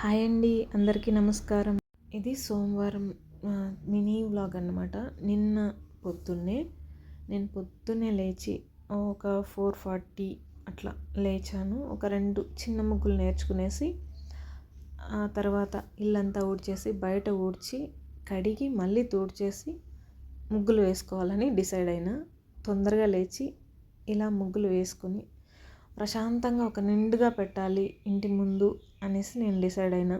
Hi అండి, అందరికీ నమస్కారం. ఇది సోమవారం మినీ వ్లాగ్ అన్నమాట. నిన్న పొద్దున్నే నేను లేచి ఒక 4:40 అట్లా లేచాను. ఒక 2 చిన్న ముగ్గులు నేర్చుకునేసి ఆ తర్వాత ఇల్లంతా ఊడ్చేసి బయట ఊడ్చి కడిగి మళ్ళీ తుడిచేసి ముగ్గులు వేసుకోవాలని డిసైడ్ అయినా. తొందరగా లేచి ఇలా ముగ్గులు వేసుకొని ప్రశాంతంగా ఒక నిండుగా పెట్టాలి ఇంటి ముందు అనేసి నేను డిసైడ్ అయినా.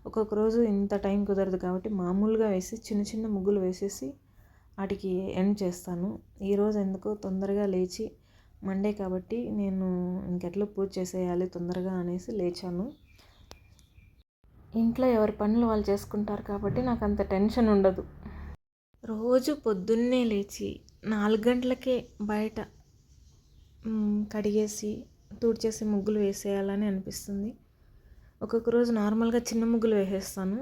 ఒక్కొక్క రోజు ఇంత టైం కుదరదు కాబట్టి మామూలుగా వేసి చిన్న చిన్న ముగ్గులు వేసేసి వాటికి ఎండ్ చేస్తాను. ఈరోజు ఎందుకో తొందరగా లేచి మండే కాబట్టి నేను ఇంకెట్లో పూజ చేసేయాలి తొందరగా అనేసి లేచాను. ఇంట్లో ఎవరి పనులు వాళ్ళు చేసుకుంటారు కాబట్టి నాకు అంత టెన్షన్ ఉండదు. రోజు పొద్దున్నే లేచి 4 గంటలకే బయట కడిగేసి తుడిచేసి ముగ్గులు వేసేయాలని అనిపిస్తుంది. ఒక్కొక్క రోజు నార్మల్గా చిన్న ముగ్గులు వేసేస్తాను.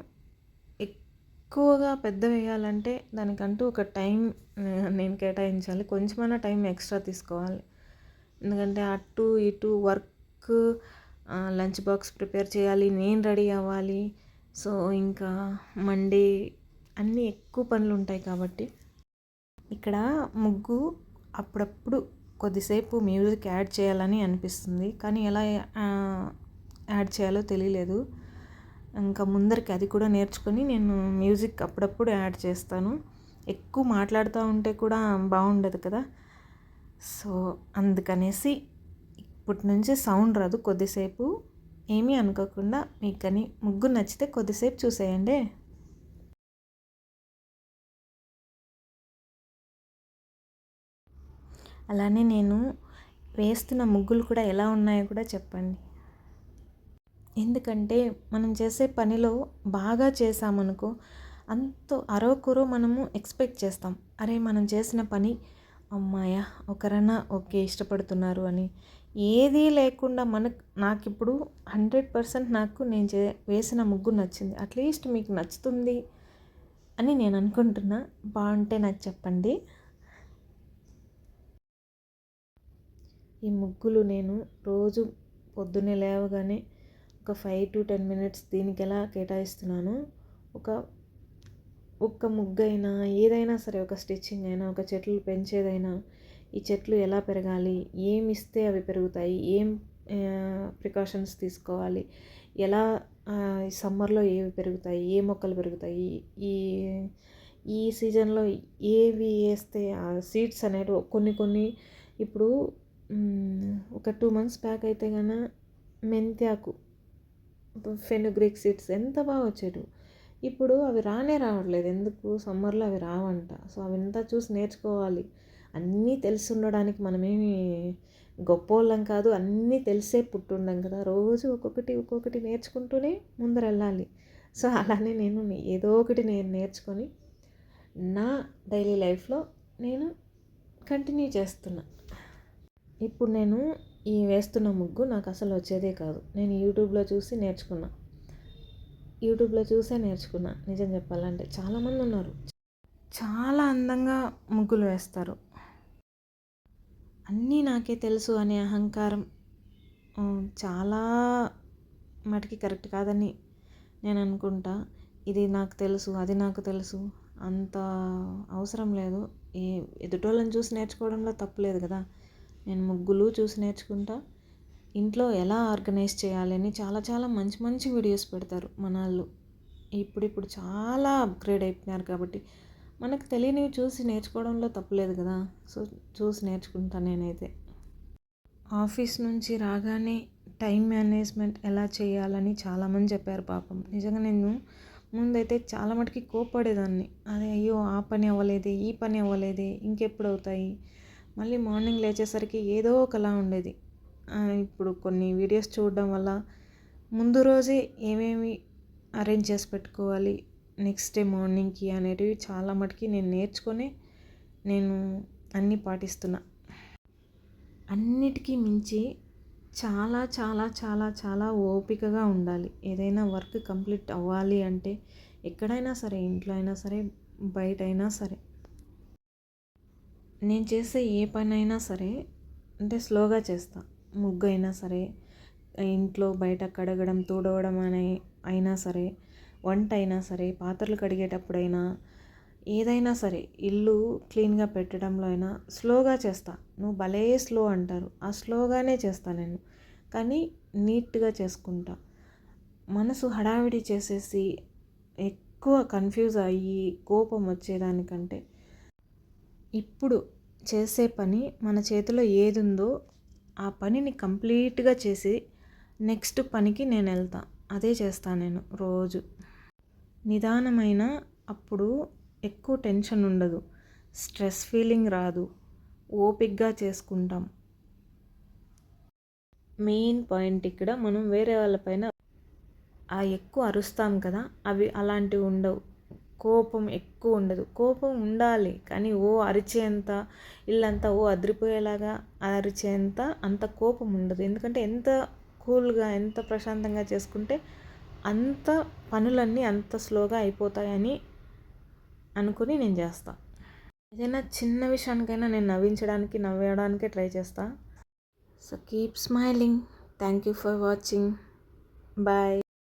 ఎక్కువగా పెద్ద వేయాలంటే దానికంటూ ఒక టైం నేను కేటాయించాలి. కొంచెమైనా టైం ఎక్స్ట్రా తీసుకోవాలి. ఎందుకంటే అటు ఇటు వర్క్, లంచ్ బాక్స్ ప్రిపేర్ చేయాలి, నేను రెడీ అవ్వాలి. సో ఇంకా మండే అన్నీ ఎక్కువ పనులు ఉంటాయి కాబట్టి ఇక్కడ ముగ్గు అప్పుడప్పుడు కొద్దిసేపు మ్యూజిక్ యాడ్ చేయాలని అనిపిస్తుంది. కానీ ఎలా యాడ్ చేయాలో తెలియలేదు. ఇంకా ముందరికి అది కూడా నేర్చుకొని నేను మ్యూజిక్ అప్పుడప్పుడు యాడ్ చేస్తాను. ఎక్కువ మాట్లాడుతూ ఉంటే కూడా బాగుండదు కదా. సో అందుకనేసి ఇప్పటి నుంచి సౌండ్ రాదు కొద్దిసేపు. ఏమీ అనుకోకుండా మీకు కానీ ముగ్గు నచ్చితే కొద్దిసేపు చూసేయండి. అలానే నేను వేస్తున్న ముగ్గులు కూడా ఎలా ఉన్నాయో కూడా చెప్పండి. ఎందుకంటే మనం చేసే పనిలో బాగా చేసామనుకో అంత అరవకురో మనము ఎక్స్పెక్ట్ చేస్తాం. అరే మనం చేసిన పని అమ్మాయ ఒకరన్నా ఓకే ఇష్టపడుతున్నారు అని. ఏదీ లేకుండా నాకు ఇప్పుడు 100% నాకు నేను వేసిన ముగ్గు నచ్చింది. అట్లీస్ట్ మీకు నచ్చుతుంది అని నేను అనుకుంటున్నా. బాగుంటే నాకు చెప్పండి. ఈ ముగ్గులు నేను రోజు పొద్దున్నే లేవగానే ఒక 5 to 10 minutes దీనికి ఎలా కేటాయిస్తున్నాను. ఒక్క ముగ్గైనా ఏదైనా సరే, ఒక స్టిచ్చింగ్ అయినా, ఒక చెట్లు పెంచేదైనా, ఈ చెట్లు ఎలా పెరగాలి, ఏమి ఇస్తే అవి పెరుగుతాయి, ఏం ప్రికాషన్స్ తీసుకోవాలి, ఎలా సమ్మర్లో ఏవి పెరుగుతాయి, ఏ మొక్కలు పెరుగుతాయి, ఈ సీజన్లో ఏవి వేస్తే ఆ సీడ్స్ అనేవి కొన్ని ఇప్పుడు ఒక 2 months బ్యాక్ అయితే కన్నా మెంతాకు, ఫెనుగ్రీక్ సీడ్స్ ఎంత బాగా వచ్చేవి. ఇప్పుడు అవి రావట్లేదు. ఎందుకు? సమ్మర్లో అవి రావంట. సో అవంతా చూసి నేర్చుకోవాలి. అన్నీ తెలిసి ఉండడానికి మనమేమి గొప్పోళ్ళం కాదు. అన్నీ తెలిసే పుట్టుండం కదా. రోజు ఒక్కొక్కటి నేర్చుకుంటూనే ముందర వెళ్ళాలి. సో అలానే నేను ఏదో ఒకటి నేర్చుకొని నా డైలీ లైఫ్లో నేను కంటిన్యూ చేస్తున్నా. ఇప్పుడు నేను ఈ వేస్తున్న ముగ్గు నాకు అసలు వచ్చేదే కాదు. నేను యూట్యూబ్లో చూసే నేర్చుకున్నా. నిజం చెప్పాలంటే చాలామంది ఉన్నారు, చాలా అందంగా ముగ్గులు వేస్తారు. అన్నీ నాకే తెలుసు అనే అహంకారం చాలా మటుకి కరెక్ట్ కాదని నేను అనుకుంటా. ఇది నాకు తెలుసు, అది నాకు తెలుసు, అంత అవసరం లేదు. ఎదుటోళ్ళని చూసి నేర్చుకోవడంలో తప్పులేదు కదా. నేను ముగ్గులు చూసి నేర్చుకుంటా. ఇంట్లో ఎలా ఆర్గనైజ్ చేయాలని చాలా మంచి వీడియోస్ పెడతారు మన వాళ్ళు. ఇప్పుడు చాలా అప్గ్రేడ్ అయిపోయినారు కాబట్టి మనకు తెలియనివి చూసి నేర్చుకోవడంలో తప్పులేదు కదా. సో చూసి నేర్చుకుంటాను నేనైతే. ఆఫీస్ నుంచి రాగానే టైం మేనేజ్మెంట్ ఎలా చేయాలని చాలామంది చెప్పారు పాపం. నిజంగా నేను ముందైతే చాలా మటుకి కోప్పడేదాన్ని. అదే అయ్యో ఆ పని అవ్వలేదే, ఈ పని అవ్వలేదే, ఇంకెప్పుడు అవుతాయి, మళ్ళీ మార్నింగ్ లేచేసరికి ఏదో ఒకలా ఉండేది. ఇప్పుడు కొన్ని వీడియోస్ చూడడం వల్ల ముందు రోజే ఏమేమి అరేంజ్ చేసి పెట్టుకోవాలి నెక్స్ట్ డే మార్నింగ్కి అనేటివి చాలా మటుకి నేను నేర్చుకొని నేను అన్నీ పాటిస్తున్నా. అన్నిటికీ మించి చాలా ఓపికగా ఉండాలి. ఏదైనా వర్క్ కంప్లీట్ అవ్వాలి అంటే ఎక్కడైనా సరే, ఇంట్లో అయినా సరే, బయట అయినా సరే, నేను చేసే ఏ పని అయినా సరే అంటే స్లోగా చేస్తా. ముగ్గు అయినా సరే, ఇంట్లో బయట కడగడం తుడవడం అయినా సరే, వంట అయినా సరే, పాత్రలు కడిగేటప్పుడైనా, ఏదైనా సరే ఇల్లు క్లీన్గా పెట్టడంలో అయినా స్లోగా చేస్తా. నువ్వు భలే స్లో అంటారు, ఆ స్లోగానే చేస్తా నేను, కానీ నీట్గా చేసుకుంటా. మనసు హడావిడి చేసేసి ఎక్కువ కన్ఫ్యూజ్ అయ్యి కోపం వచ్చేదానికంటే ఇప్పుడు చేసే పని మన చేతిలో ఏది ఉందో ఆ పనిని కంప్లీట్గా చేసి నెక్స్ట్ పనికి నేను వెళ్తా. అదే చేస్తాను నేను రోజు. నిదానమైన అప్పుడు ఎక్కువ టెన్షన్ ఉండదు, స్ట్రెస్ ఫీలింగ్ రాదు, ఓపిక్గా చేసుకుంటాం. మెయిన్ పాయింట్ ఇక్కడ మనం వేరే వాళ్ళపైన ఎక్కువ అరుస్తాం కదా, అవి అలాంటివి ఉండవు. కోపం ఎక్కువ ఉండదు. కోపం ఉండాలి కానీ అరిచేంత, ఇల్లంతా అదిరిపోయేలాగా అరిచేంత అంత కోపం ఉండదు. ఎందుకంటే ఎంత కూల్గా ఎంత ప్రశాంతంగా చేసుకుంటే అంత పనులన్నీ అంత స్లోగా అయిపోతాయని అనుకుని నేను చేస్తాను. ఏదైనా చిన్న విషయానికైనా నేను నవ్వడానికే ట్రై చేస్తాను. So keep smiling. Thank you for watching. Bye.